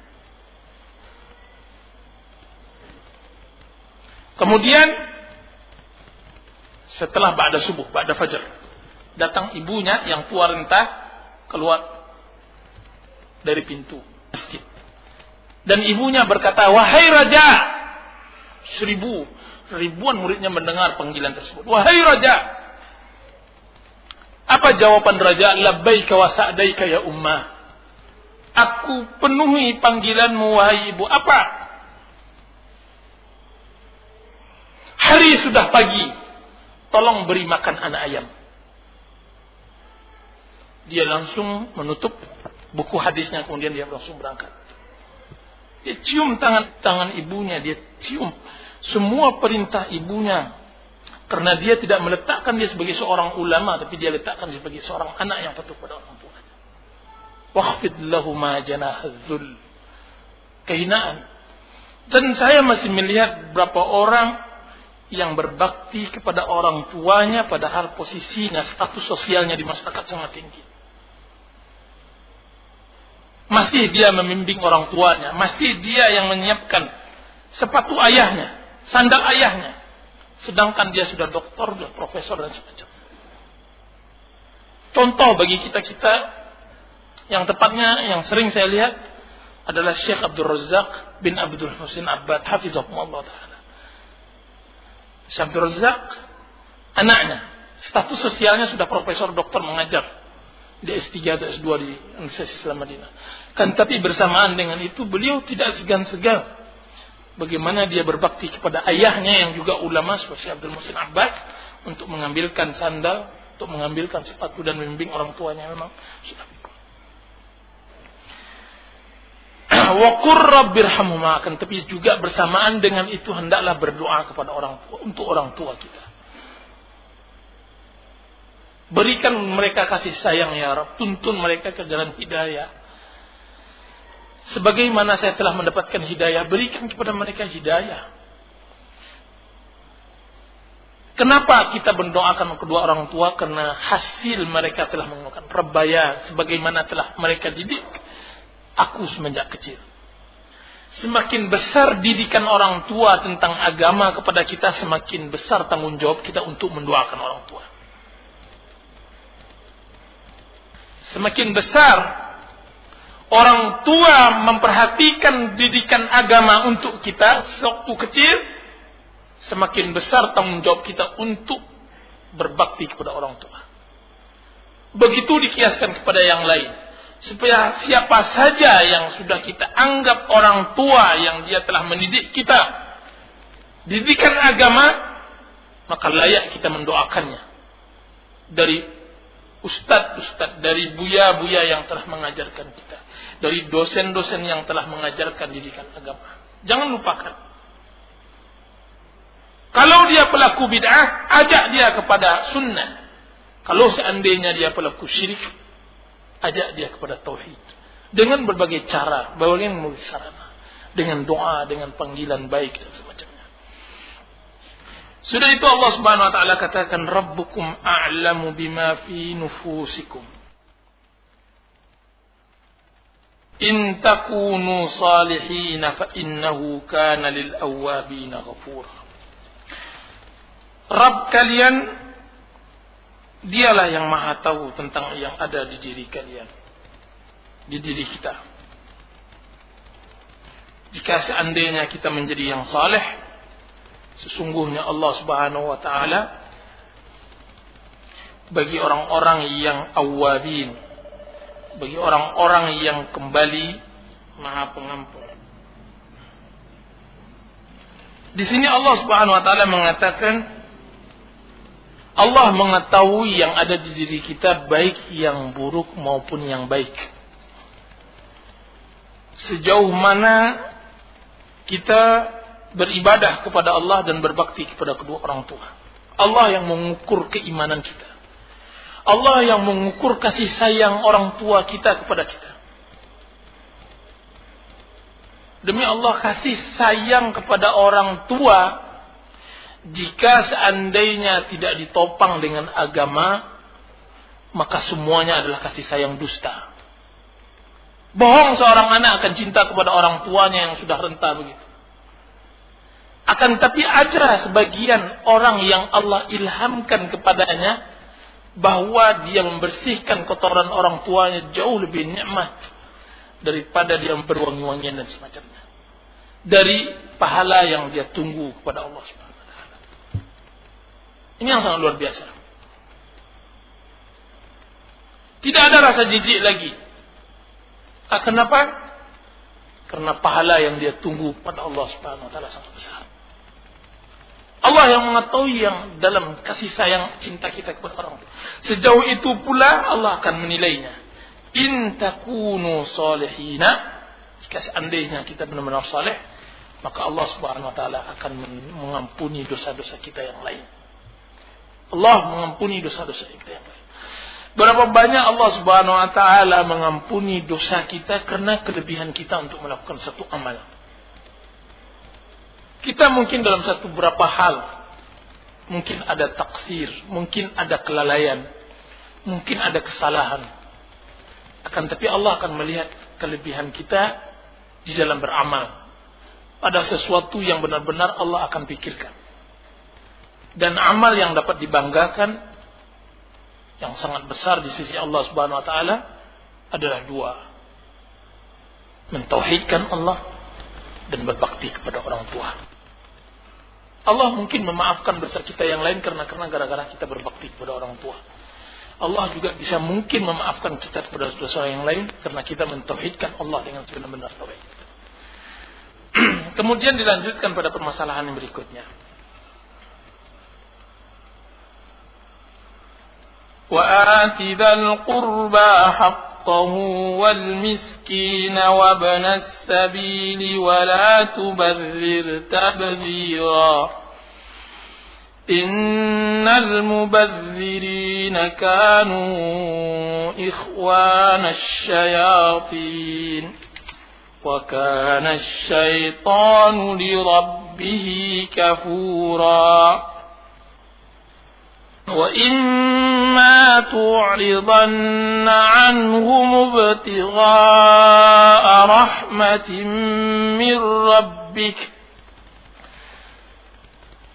Kemudian setelah ba'da subuh, ba'da fajar, datang ibunya yang tua renta keluar dari pintu masjid. Dan ibunya berkata, "Wahai raja." Ribuan muridnya mendengar panggilan tersebut. "Wahai raja." Apa jawaban raja? "Labbaika wa sa'daika ya ummah." Aku penuhi panggilanmu wahai ibu. Apa? Hari sudah pagi. Tolong beri makan anak ayam. Dia langsung menutup buku hadisnya, kemudian dia langsung berangkat. Dia cium tangan ibunya, dia cium semua perintah ibunya. Karena dia tidak meletakkan dia sebagai seorang ulama, tapi dia letakkan dia sebagai seorang anak yang patuh pada orang tua. Waqfid lahuma janahadzul. Kehinaan. Dan saya masih melihat berapa orang yang berbakti kepada orang tuanya padahal posisinya, status sosialnya di masyarakat sangat tinggi. Masih dia membimbing orang tuanya, masih dia yang menyiapkan sepatu ayahnya, sandal ayahnya. Sedangkan dia sudah doktor, sudah profesor dan sebagainya. Contoh bagi kita-kita yang tepatnya yang sering saya lihat adalah Syekh Abdul Razak bin Abdul Husin Abbad hafizahullah taala. Syekh Abdul Razak, anaknya status sosialnya sudah profesor doktor mengajar di S3 atau S2 di Universitas Islam Madinah. Kan tapi bersamaan dengan itu beliau tidak segan-segan bagaimana dia berbakti kepada ayahnya yang juga ulama seperti Abdul Muhsin Abbad untuk mengambilkan sandal, untuk mengambilkan sepatu dan membimbing orang tuanya memang sudah. Wa qur rabbirhamhuma, akan tapi juga bersamaan dengan itu hendaklah berdoa kepada orang tua, untuk orang tua kita. Berikan mereka kasih sayang ya Rabb, tuntun mereka ke jalan hidayah. Sebagaimana saya telah mendapatkan hidayah, berikan kepada mereka hidayah. Kenapa kita mendoakan kedua orang tua? Karena hasil mereka telah menggunakan rebaya, sebagaimana telah mereka didik aku semenjak kecil. Semakin besar didikan orang tua tentang agama kepada kita, semakin besar tanggung jawab kita untuk mendoakan orang tua. Semakin besar orang tua memperhatikan didikan agama untuk kita sewaktu kecil, semakin besar tanggung jawab kita untuk berbakti kepada orang tua. Begitu dikiaskan kepada yang lain. Supaya siapa saja yang sudah kita anggap orang tua yang dia telah mendidik kita didikan agama, maka layak kita mendoakannya. Dari ustadz-ustadz, dari buya-buya yang telah mengajarkan kita, dari dosen-dosen yang telah mengajarkan didikan agama. Jangan lupakan. Kalau dia pelaku bid'ah, ajak dia kepada sunnah. Kalau seandainya dia pelaku syirik, ajak dia kepada tauhid. Dengan berbagai cara, berbagai sarana. Dengan doa, dengan panggilan baik dan semacamnya. Sudah itu Allah Subhanahu wa taala katakan, Rabbukum a'lamu bima fi nufusikum. In takunu salihin fa innahu kana lil awwabin ghafura. Rabb kalian, dialah yang maha tahu tentang yang ada di diri kalian, di diri kita. Jika seandainya kita menjadi yang saleh, sesungguhnya Allah Subhanahu wa taala bagi orang-orang yang awwabin, bagi orang-orang yang kembali, maha pengampun. Di sini Allah Subhanahu wa taala mengatakan Allah mengetahui yang ada di diri kita, baik yang buruk maupun yang baik. sejauh mana kita beribadah kepada Allah dan berbakti kepada kedua orang tua. Allah yang mengukur keimanan kita. Allah yang mengukur kasih sayang orang tua kita kepada kita. Demi Allah, kasih sayang kepada orang tua, jika seandainya tidak ditopang dengan agama, maka semuanya adalah kasih sayang dusta. Bohong seorang anak akan cinta kepada orang tuanya yang sudah renta begitu. Akan tapi ada sebagian orang yang Allah ilhamkan kepadanya bahwa dia membersihkan kotoran orang tuanya jauh lebih nikmat daripada dia berwangi-wangian dan semacamnya, dari pahala yang dia tunggu kepada Allah Subhanahu wa taala. Ini yang sangat luar biasa. Tidak ada rasa jijik lagi. Kenapa? Karena pahala yang dia tunggu pada Allah Subhanahu wa taala sangat besar. Allah yang mengetahui yang dalam kasih sayang cinta kita kepada orang tua. Sejauh itu pula Allah akan menilainya. In takunu salihina, jika seandainya kita benar-benar saleh, maka Allah Subhanahu wa taala akan mengampuni dosa-dosa kita yang lain. Allah mengampuni dosa-dosa kita yang lain. Berapa banyak Allah Subhanahu wa taala mengampuni dosa kita karena kelebihan kita untuk melakukan satu amal. Kita mungkin dalam satu beberapa hal, mungkin ada taksir, mungkin ada kelalaian, mungkin ada kesalahan. Akan tapi Allah akan melihat kelebihan kita di dalam beramal. Ada sesuatu yang benar-benar Allah akan pikirkan. Dan amal yang dapat dibanggakan, yang sangat besar di sisi Allah Subhanahu wa taala adalah dua. Mentauhidkan Allah dan berbakti kepada orang tua. Allah mungkin memaafkan dosa kita yang lain karena gara-gara kita berbakti kepada orang tua. Allah juga bisa mungkin memaafkan kita kepada dosa yang lain karena kita mentauhidkan Allah dengan sebenar-benar tauhid. Kemudian dilanjutkan pada permasalahan yang berikutnya. وَآتِ ذَا الْقُرْبَى حَقَّهُ وَالْمِسْكِينَ وَابْنَ السَّبِيلِ وَلَا تُبَذِّرْ تَبْذِيرًا إِنَّ الْمُبَذِّرِينَ كَانُوا إِخْوَانَ الشَّيَاطِينِ وَكَانَ الشَّيْطَانُ لِرَبِّهِ كَفُورًا وَإِمَّا تُعْرِضَنَّ عَنْهُمُ ابْتِغَاءَ رَحْمَةٍ مِّن رَّبِّكَ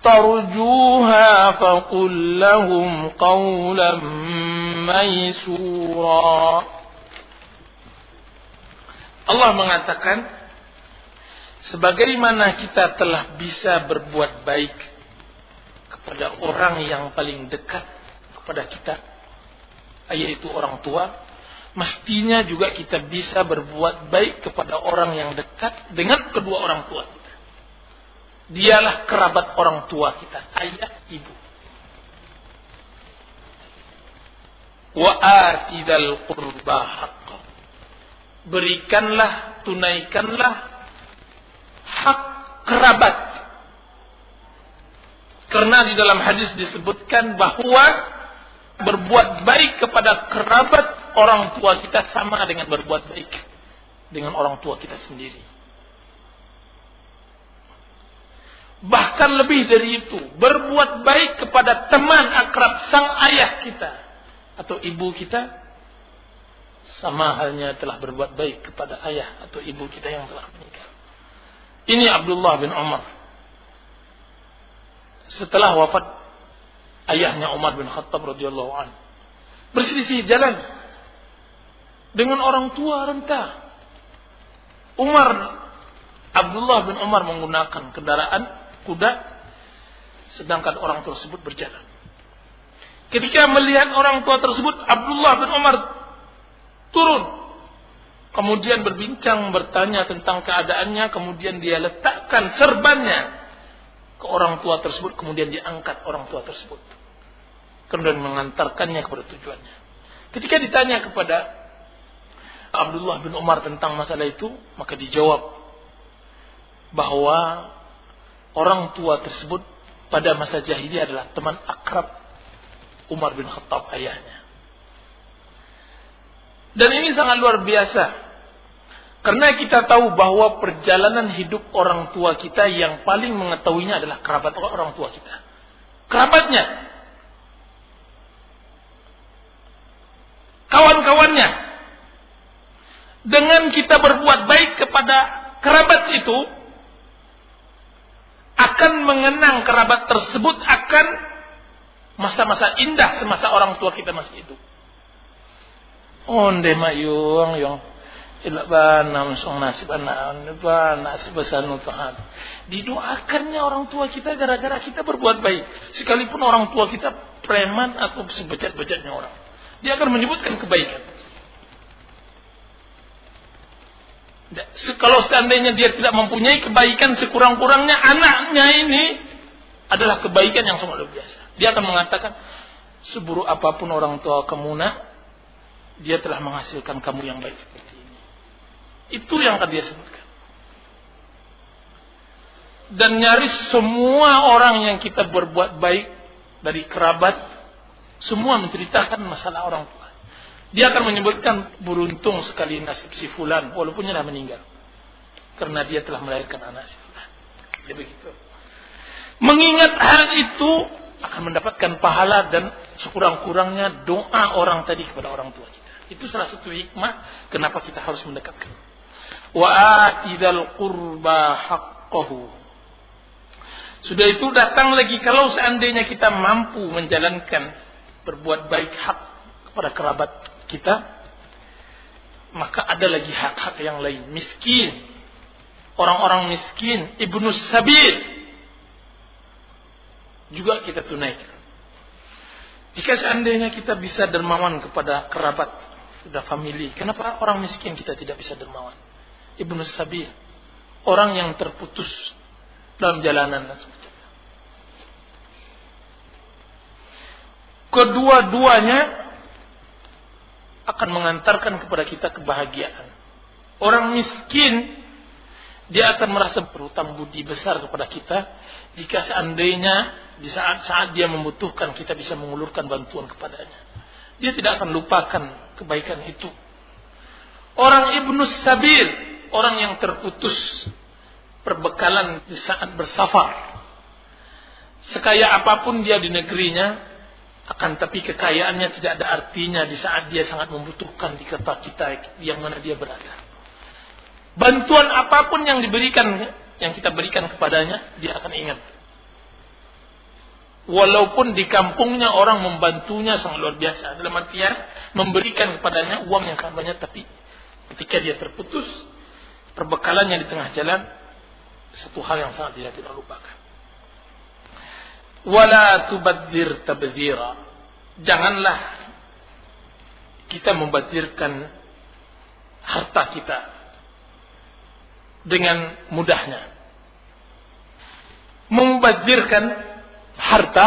تَرْجُوهَا فَقُل لَّهُمْ قَوْلًا مَّيْسُورًا. Allah mengatakan, sebagaimana kita telah bisa berbuat baik kepada orang yang paling dekat kepada kita, yaitu orang tua, mestinya juga kita bisa berbuat baik kepada orang yang dekat dengan kedua orang tua kita. Dialah kerabat orang tua kita, ayah, ibu. Wa atidal qurba haqqa. Berikanlah, tunaikanlah hak kerabat. Karena di dalam hadis disebutkan bahwa berbuat baik kepada kerabat orang tua kita sama dengan berbuat baik dengan orang tua kita sendiri. Bahkan lebih dari itu, berbuat baik kepada teman akrab sang ayah kita atau ibu kita sama halnya telah berbuat baik kepada ayah atau ibu kita yang telah menikah. Ini Abdullah bin Umar. Setelah wafat ayahnya Umar bin Khattab radhiyallahu anhu, berselisih jalan dengan orang tua renta. Abdullah bin Umar menggunakan kendaraan kuda, sedangkan orang tersebut berjalan. Ketika melihat orang tua tersebut, Abdullah bin Umar turun, kemudian berbincang, bertanya tentang keadaannya, kemudian dia letakkan serbannya ke orang tua tersebut, kemudian diangkat orang tua tersebut, kemudian mengantarkannya kepada tujuannya. Ketika ditanya kepada Abdullah bin Umar tentang masalah itu, maka dijawab bahwa orang tua tersebut pada masa jahiliyah adalah teman akrab Umar bin Khattab, ayahnya. Dan ini sangat luar biasa, karena kita tahu bahwa perjalanan hidup orang tua kita yang paling mengetahuinya adalah kerabat orang tua kita. Kerabatnya, kawan-kawannya. Dengan kita berbuat baik kepada kerabat itu, akan mengenang kerabat tersebut akan masa-masa indah semasa orang tua kita masih hidup. Onde mayung yung ilaban song nasib anak nasib besanu Tuhan. Didoakannya orang tua kita gara-gara kita berbuat baik. Sekalipun orang tua kita preman atau sebejat-bejatnya orang, dia akan menyebutkan kebaikan. Kalau seandainya dia tidak mempunyai kebaikan, sekurang-kurangnya anaknya ini adalah kebaikan yang sangat luar biasa. Dia akan mengatakan, seburuk apapun orang tua kamu nak, dia telah menghasilkan kamu yang baik seperti ini. Itu yang akan dia sebutkan. Dan nyaris semua orang yang kita berbuat baik dari kerabat, semua menceritakan masalah orang tua. Dia akan menyebutkan, beruntung sekali nasib si fulan, walaupun dia dah meninggal, karena dia telah melahirkan anak si fulan. Dia begitu. Mengingat hal itu akan mendapatkan pahala dan sekurang-kurangnya doa orang tadi kepada orang tua kita. Itu salah satu hikmah kenapa kita harus mendekatkan. Wa atidal qurba haqqahu. Sudah itu datang lagi, kalau seandainya kita mampu menjalankan berbuat baik hak kepada kerabat kita, maka ada lagi hak-hak yang lain. Miskin, orang-orang miskin, ibnu sabil, juga kita tunaikan. Jika seandainya kita bisa dermawan kepada kerabat, sudah family, kenapa orang miskin kita tidak bisa dermawan? Ibnu sabil, orang yang terputus dalam jalanan dan sebagainya. Kedua-duanya akan mengantarkan kepada kita kebahagiaan. Orang miskin, dia akan merasa berhutang budi besar kepada kita jika seandainya di saat-saat dia membutuhkan kita bisa mengulurkan bantuan kepadanya. Dia tidak akan lupakan kebaikan itu. Orang ibnu sabil, orang yang terputus perbekalan di saat bersafar, sekaya apapun dia di negerinya, akan tapi kekayaannya tidak ada artinya di saat dia sangat membutuhkan di kota kita yang mana dia berada. Bantuan apapun yang diberikan, yang kita berikan kepadanya, dia akan ingat. Walaupun di kampungnya orang membantunya sangat luar biasa, dalam artian memberikan kepadanya uang yang sangat banyak, tapi ketika dia terputus perbekalannya di tengah jalan, satu hal yang sangat dia tidak lupakan. Wala tubadzir tabdzira. Janganlah kita membadzirkan harta kita dengan mudahnya. Membadzirkan harta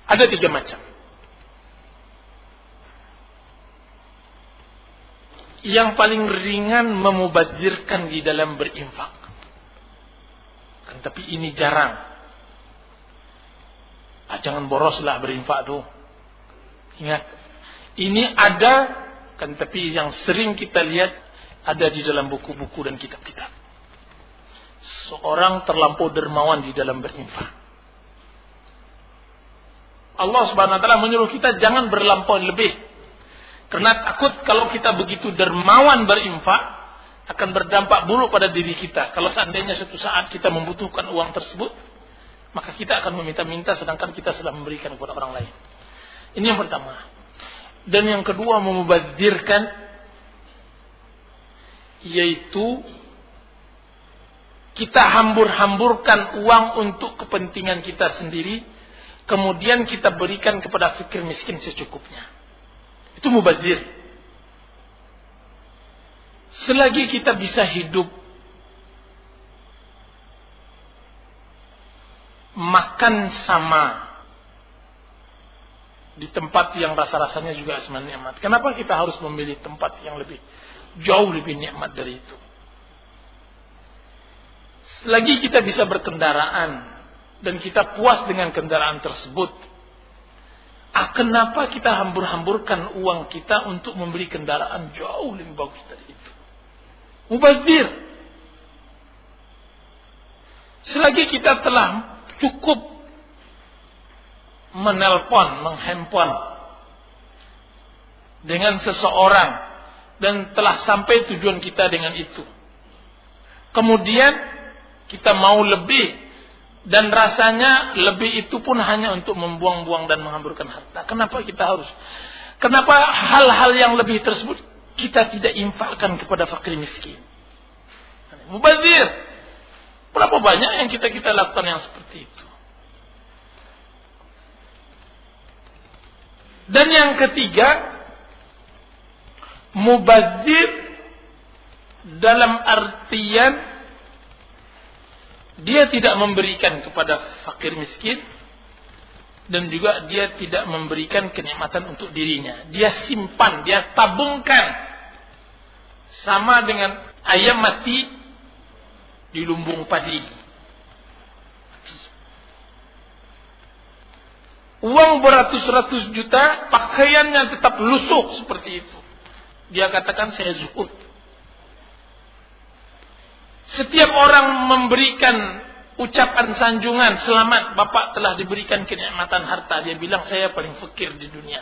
ada 3 macam. Yang paling ringan memubadzirkan di dalam berinfak. Tapi ini jarang. Jangan boroslah berinfak tuh. Ingat, ini ada, kan, tapi yang sering kita lihat ada di dalam buku-buku dan kitab-kitab. Seorang terlampau dermawan di dalam berinfak. Allah Subhanahu wa taala menyuruh kita jangan berlampau lebih. Karena takut kalau kita begitu dermawan berinfak akan berdampak buruk pada diri kita. Kalau seandainya suatu saat kita membutuhkan uang tersebut, maka kita akan meminta-minta sedangkan kita sudah memberikan kepada orang lain. Ini yang pertama. Dan yang kedua, memubadzirkan, yaitu kita hambur-hamburkan uang untuk kepentingan kita sendiri, kemudian kita berikan kepada fakir miskin secukupnya. Itu mubadzir. Selagi kita bisa hidup, makan sama, di tempat yang rasa-rasanya juga asman nikmat. Kenapa kita harus memilih tempat yang jauh lebih nikmat dari itu? Selagi kita bisa berkendaraan dan kita puas dengan kendaraan tersebut, kenapa kita hambur-hamburkan uang kita untuk membeli kendaraan jauh lebih bagus dari itu? Mubazir. Selagi kita telah cukup menghandphone dengan seseorang dan telah sampai tujuan kita dengan itu, kemudian kita mau lebih, dan rasanya lebih itu pun hanya untuk membuang-buang dan menghamburkan harta. Kenapa hal-hal yang lebih tersebut kita tidak infakkan kepada fakir miskin? Mubazir. Berapa banyak yang kita lakukan yang seperti itu? Dan yang ketiga, mubazir dalam artian dia tidak memberikan kepada fakir miskin, dan juga dia tidak memberikan kenikmatan untuk dirinya. Dia simpan, dia tabungkan. Sama dengan ayam mati di lumbung padi. Uang beratus-ratus juta, pakaiannya tetap lusuh seperti itu. Dia katakan saya zuhud. Setiap orang memberikan ucapan sanjungan, selamat Bapak telah diberikan kenikmatan harta, dia bilang saya paling fakir di dunia.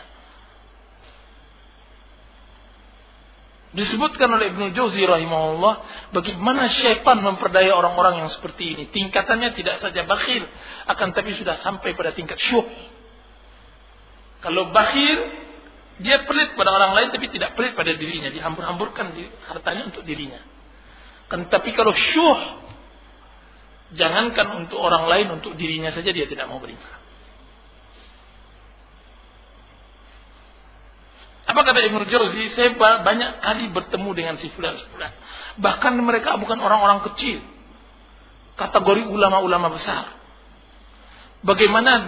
Disebutkan oleh Ibnu Jauzi rahimahullah, bagaimana syaitan memperdaya orang-orang yang seperti ini. Tingkatannya tidak saja bakhil, akan tapi sudah sampai pada tingkat syuh. Kalau bakhil, dia pelit pada orang lain tapi tidak pelit pada dirinya, dihambur-hamburkan hartanya untuk dirinya. Tapi kalau syuh, jangankan untuk orang lain, untuk dirinya saja dia tidak mau berikan. Apa kata Ibnu Jauzi? Saya banyak kali bertemu dengan si fulan. Bahkan mereka bukan orang-orang kecil, kategori ulama-ulama besar. Bagaimana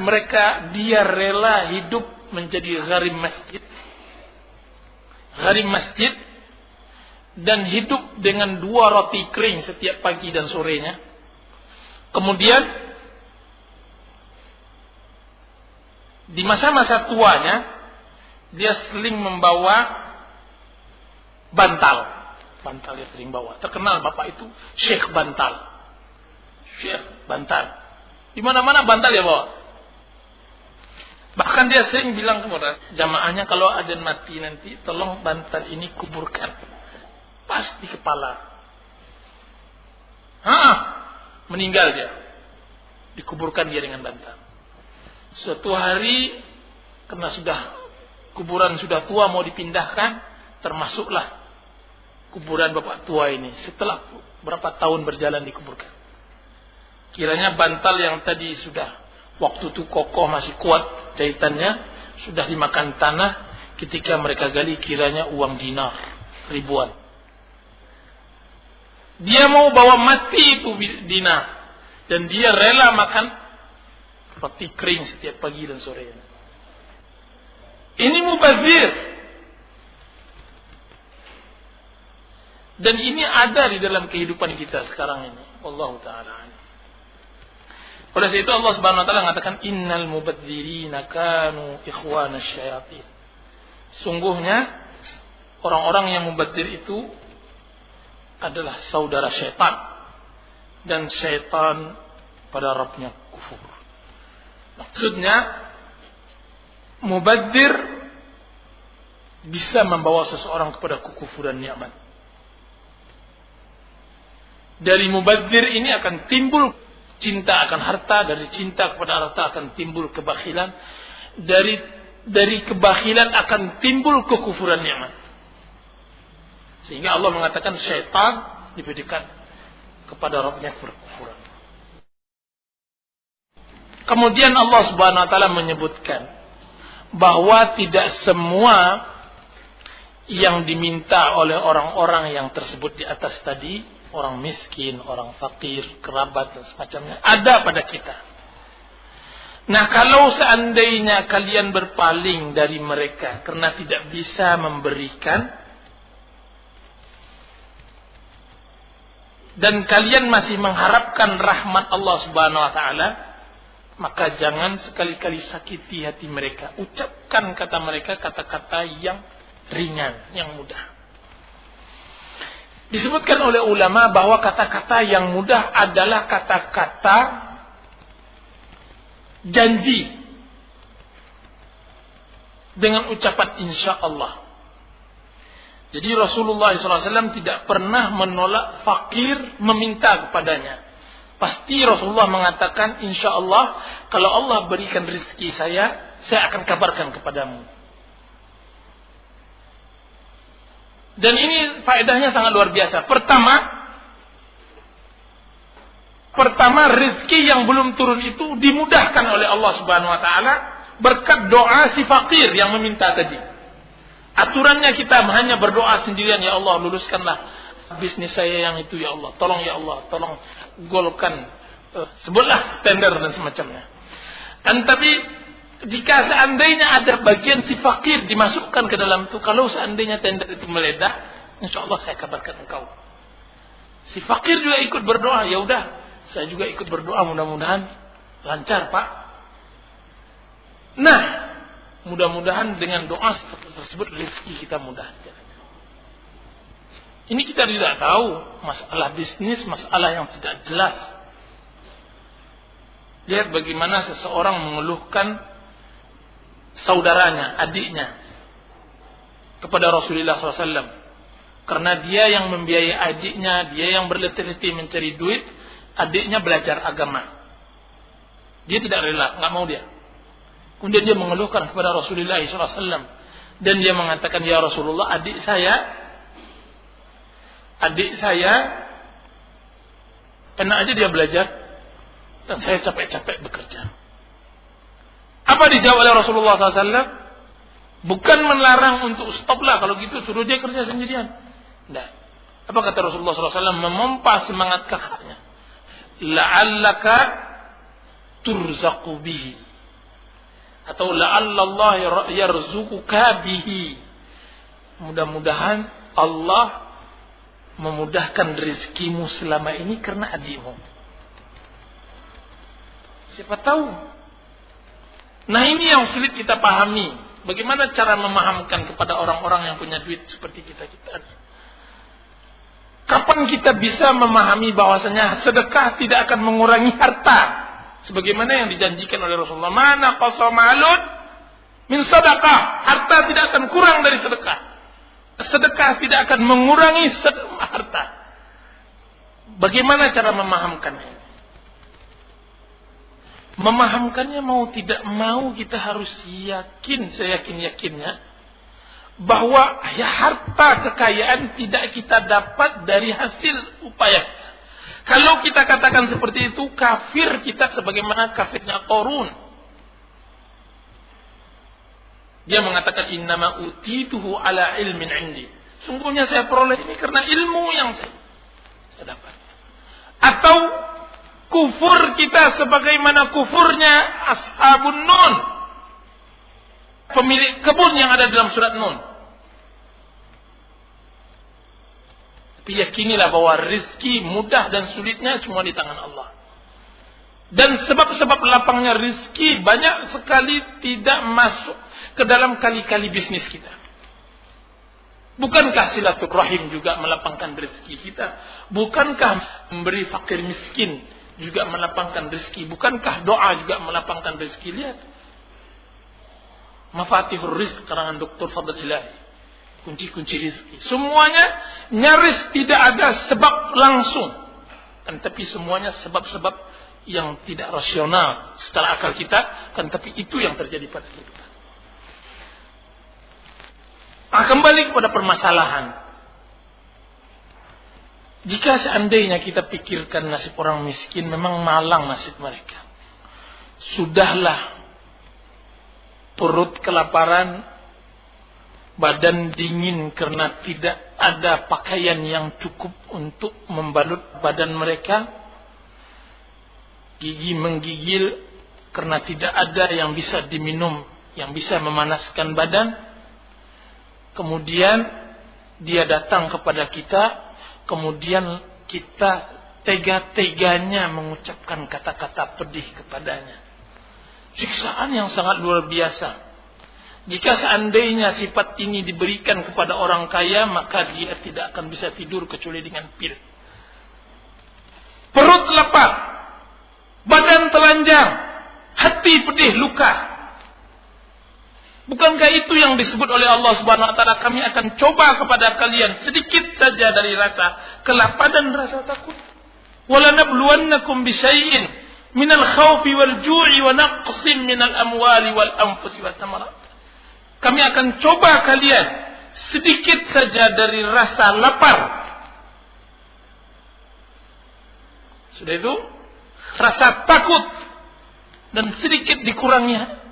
dia rela hidup menjadi gharim masjid, dan hidup dengan 2 roti kering setiap pagi dan sorenya. Kemudian di masa-masa tuanya dia sering membawa bantal dia sering bawa. Terkenal bapak itu Syekh Bantal. Di mana-mana bantal ya bawa. Bahkan dia sering bilang kepada jamaahnya, kalau ada mati nanti tolong bantal ini kuburkan pas di kepala. Meninggal dia, dikuburkan dia dengan bantal. Suatu hari karena kuburan sudah tua mau dipindahkan, termasuklah kuburan bapak tua ini. Setelah berapa tahun berjalan dikuburkan. Kiranya bantal yang tadi sudah waktu itu kokoh, masih kuat jahitannya, sudah dimakan tanah. Ketika mereka gali, kiranya uang dinar ribuan. Dia mau bawa mati itu dinar, dan dia rela makan roti kering setiap pagi dan sore. Ini mubazir. Dan ini ada di dalam kehidupan kita sekarang ini. Wallahu ta'ala. Oleh sebab itu Allah Subhanahu wa taala mengatakan innal mubadzirina kanu ikhwanasy syayatin. Sungguhnya orang-orang yang mubadzir itu adalah saudara syaitan, dan syaitan pada Rabbnya kufur. Maksudnya mubadzir bisa membawa seseorang kepada kekufuran nikmat. Dari mubadzir ini akan timbul cinta akan harta, dari cinta kepada harta akan timbul kebakhilan, dari kebakhilan akan timbul kekufuran nikmat. Sehingga Allah mengatakan syaitan diberikan kepada Rabbnya kekufuran. Kemudian Allah Subhanahu wa taala menyebutkan bahwa tidak semua yang diminta oleh orang-orang yang tersebut di atas tadi, orang miskin, orang fakir, kerabat dan semacamnya, ada pada kita. Nah, kalau seandainya kalian berpaling dari mereka karena tidak bisa memberikan, dan kalian masih mengharapkan rahmat Allah Subhanahu wa taala, maka jangan sekali-kali sakiti hati mereka. Ucapkan kata mereka kata-kata yang ringan, yang mudah. Disebutkan oleh ulama bahwa kata-kata yang mudah adalah kata-kata janji dengan ucapan insya Allah. Jadi Rasulullah SAW tidak pernah menolak fakir meminta kepadanya. Pasti Rasulullah mengatakan insya Allah, kalau Allah berikan rezeki saya akan kabarkan kepadamu. Dan ini faedahnya sangat luar biasa. Pertama, rezeki yang belum turun itu dimudahkan oleh Allah Subhanahu wa taala berkat doa si fakir yang meminta tadi. Aturannya kita hanya berdoa sendirian, ya Allah luluskanlah bisnis saya yang itu, ya Allah. Tolong ya Allah, tolong golkan, sebutlah tender dan semacamnya. Dan tapi jika seandainya ada bagian si fakir dimasukkan ke dalam itu, kalau seandainya tender itu meledak, insya Allah saya kabarkan engkau. Si fakir juga ikut berdoa, ya udah, saya juga ikut berdoa, mudah-mudahan lancar Pak. Nah, mudah-mudahan dengan doa tersebut rezeki kita mudah. Ini kita tidak tahu masalah bisnis, masalah yang tidak jelas. Lihat bagaimana seseorang mengeluhkan saudaranya, adiknya kepada Rasulullah SAW. Karena dia yang membiayai adiknya, dia yang berletih-letih mencari duit, adiknya belajar agama. Dia tidak rela, nggak mau dia. Kemudian dia mengeluhkan kepada Rasulullah SAW. Dan dia mengatakan, ya Rasulullah, adik saya enak aja dia belajar, dan saya capek-capek bekerja. Apa dijawab oleh Rasulullah SAW? Bukan melarang untuk stoplah, kalau gitu suruh dia kerja sendirian. Tidak. Apa kata Rasulullah SAW? Memompa semangat kakaknya. La'allaka turzaqu bihi, atau la'allallah yarzuquka bihi. Mudah-mudahan Allah memudahkan rezekimu selama ini karena adikmu. Siapa tahu. Nah, ini yang sulit kita pahami. Bagaimana cara memahamkan kepada orang-orang yang punya duit seperti kita-kita. Kapan kita bisa memahami bahwasanya sedekah tidak akan mengurangi harta, sebagaimana yang dijanjikan oleh Rasulullah, mana qasamalun min sedekah, harta tidak akan kurang dari sedekah. Sedekah tidak akan mengurangi harta. Bagaimana cara memahamkannya? Memahamkannya mau tidak mau kita harus yakin, seyakin-yakinnya, bahwa harta kekayaan tidak kita dapat dari hasil upaya. Kalau kita katakan seperti itu, kafir kita sebagaimana kafirnya Qarun. Dia mengatakan innama utituhu ala ilmin indi. Sungguhnya saya peroleh ini karena ilmu yang saya dapat. Atau kufur kita sebagaimana kufurnya Ashabun Nun, pemilik kebun yang ada dalam surat Nun. Tapi yakinilah bahwa rizki mudah dan sulitnya cuma di tangan Allah. Dan sebab-sebab lapangnya rizki banyak sekali tidak masuk ke dalam kali-kali bisnis kita. Bukankah silaturahim juga melapangkan rezeki kita? Bukankah memberi fakir miskin juga melapangkan rezeki? Bukankah doa juga melapangkan rezeki? Lihat Mafatihur Rizq karangan Dr. Fadl Ilahi, kunci-kunci rezeki. Semuanya nyaris tidak ada sebab langsung, tapi semuanya sebab-sebab yang tidak rasional secara akal kita, tapi itu yang terjadi pada kita. Kembali kepada permasalahan. Jika seandainya kita pikirkan nasib orang miskin, memang malang nasib mereka. Sudahlah perut kelaparan, badan dingin karena tidak ada pakaian yang cukup untuk membalut badan mereka, gigi menggigil karena tidak ada yang bisa diminum yang bisa memanaskan badan. Kemudian dia datang kepada kita, kemudian kita tega-teganya mengucapkan kata-kata pedih kepadanya. Siksaan yang sangat luar biasa. Jika seandainya sifat ini diberikan kepada orang kaya, maka dia tidak akan bisa tidur kecuali dengan pil. Perut lapar, badan telanjang, hati pedih, luka. Bukankah itu yang disebut oleh Allah Subhanahu wa taala, kami akan coba kepada kalian sedikit saja dari rasa kelaparan, rasa takut. Walanabluwannakum bisyai'in minal khawfi wal ju'i wa naqsin minal amwali wal anfusi wat thamarat. Kami akan coba kalian sedikit saja dari rasa lapar. Sudah itu, rasa takut dan sedikit dikurangnya.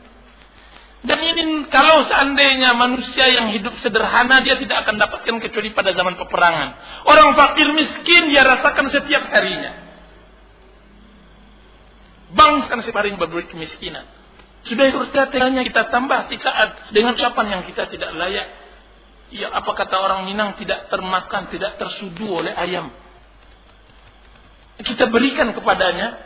Dan ini kalau seandainya manusia yang hidup sederhana, dia tidak akan dapatkan kecuali pada zaman peperangan. Orang fakir miskin dia rasakan setiap harinya. Bangsakan setiap harinya berbuat kemiskinan. Sudah itu teganya kita tambah siksaan dengan ucapan yang kita tidak layak. Ya, apa kata orang Minang, tidak termakan, tidak tersudu oleh ayam. Kita berikan kepadanya.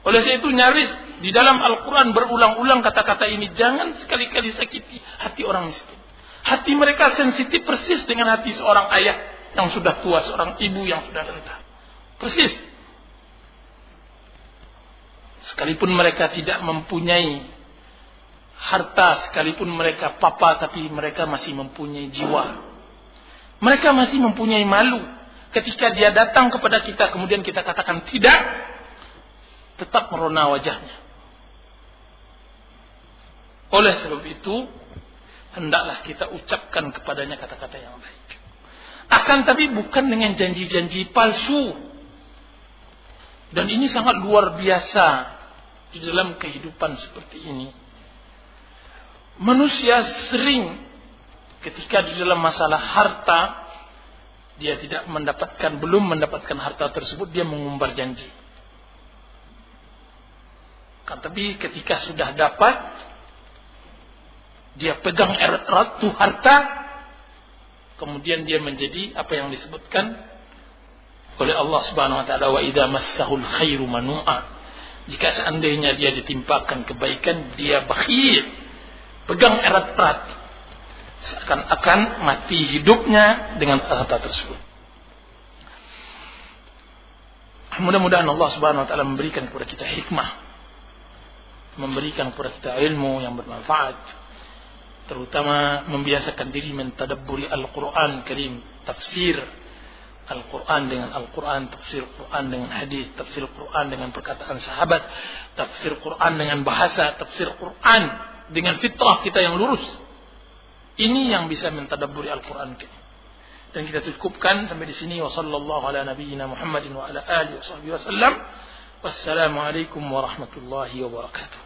Oleh sebab itu nyaris di dalam Al-Quran berulang-ulang kata-kata ini. Jangan sekali-kali sakiti hati orang miskin. Hati mereka sensitif persis dengan hati seorang ayah yang sudah tua, seorang ibu yang sudah renta. Persis. Sekalipun mereka tidak mempunyai harta, sekalipun mereka papa, tapi mereka masih mempunyai jiwa. Mereka masih mempunyai malu. Ketika dia datang kepada kita, kemudian kita katakan tidak, tetap merona wajahnya. Oleh sebab itu, hendaklah kita ucapkan kepadanya kata-kata yang baik. Akan tapi bukan dengan janji-janji palsu. Dan ini sangat luar biasa di dalam kehidupan seperti ini. Manusia sering ketika di dalam masalah harta, dia belum mendapatkan harta tersebut, dia mengumbar janji. Tapi ketika sudah dapat, dia pegang erat-erat tuh harta, kemudian dia menjadi apa yang disebutkan oleh Allah Subhanahu wa taala, wa idza massahul khairu manu'a. Jika seandainya dia ditimpakan kebaikan, dia bakhil, pegang erat-erat, seakan-akan mati hidupnya dengan harta tersebut. Mudah-mudahan Allah Subhanahu wa taala memberikan kepada kita hikmah, memberikan kepada kita ilmu yang bermanfaat, terutama membiasakan diri mentadabburi Al-Quran Karim, tafsir Al-Quran dengan Al-Quran, tafsir Quran dengan hadis, tafsir Quran dengan perkataan sahabat, tafsir Quran dengan bahasa, tafsir Quran dengan fitrah kita yang lurus. Ini yang bisa mentadabburi Al-Quran Karim. Dan kita cukupkan sampai di sini. Wa sallallahu ala nabiyyina Muhammadin wa ala alihi wa sahbihi wa sallam. Wassalamu alaikum warahmatullahi wabarakatuh.